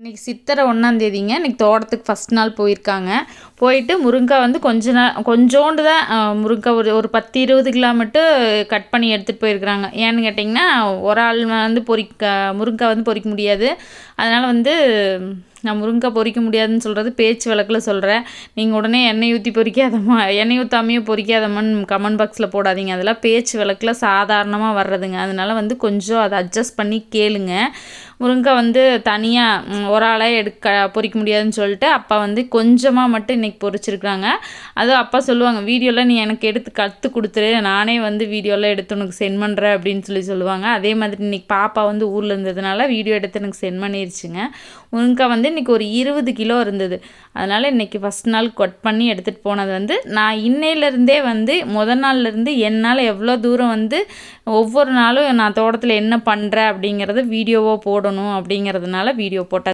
இன்றைக்கி சித்திரை 1ஆந்தேதிங்க. இன்றைக்கி தோட்டத்துக்கு ஃபஸ்ட் நாள் போயிருக்காங்க. போயிட்டு முருங்கை வந்து கொஞ்சோண்டு தான் முருங்கை ஒரு 10 20 கிலோ மட்டும் கட் பண்ணி எடுத்துகிட்டு போயிருக்கிறாங்க. ஏன்னு கேட்டிங்கன்னா ஒரு ஆள் வந்து முருங்கை வந்து பொறிக்க முடியாது. அதனால் வந்து நான் முருங்கை பொறிக்க முடியாதுன்னு சொல்கிறது பேச்சு வழக்கில் சொல்கிறேன். நீங்கள் உடனே எண்ணெய் ஊற்றி பொறிக்காதம்மா, எண்ணெய் ஊற்றாமையே பொறிக்காதம்மான்னு கமெண்ட் பாக்ஸில் போடாதீங்க. அதெல்லாம் பேச்சு வழக்கில் சாதாரணமாக வர்றதுங்க. அதனால் வந்து கொஞ்சம் அதை அட்ஜஸ்ட் பண்ணி கேளுங்க. முருங்கை வந்து தனியாக ஒரு ஆளே பொறிக்க முடியாதுன்னு சொல்லிட்டு அப்பா வந்து கொஞ்சமாக மட்டும் இன்றைக்கி பொறிச்சிருக்காங்க. அதுவும் அப்பா சொல்லுவாங்க, வீடியோலாம் நீ எனக்கு எடுத்து கற்றுக் கொடுத்துரு, நானே வந்து வீடியோலாம் எடுத்து உனக்கு சென்ட் பண்ணுறேன் அப்படின்னு சொல்லுவாங்க. அதே மாதிரி இன்றைக்கி பாப்பா வந்து ஊரில் இருந்ததுனால வீடியோ எடுத்து எனக்கு சென்ட் பண்ணிருச்சுங்க. முருங்கை வந்து இன்றைக்கி ஒரு 20 கிலோ இருந்தது. அதனால் இன்றைக்கி ஃபஸ்ட் நாள் கட் பண்ணி எடுத்துகிட்டு போனது வந்து நான் இன்னையிலேருந்தே வந்து நாள்லேருந்து என்னால் எவ்வளோ தூரம் வந்து ஒவ்வொரு நாளும் நான் தோட்டத்தில் என்ன பண்ணுறேன் அப்படிங்கிறத வீடியோவாக போடணும் அப்படிங்கிறதுனால வீடியோ போட்டேன்.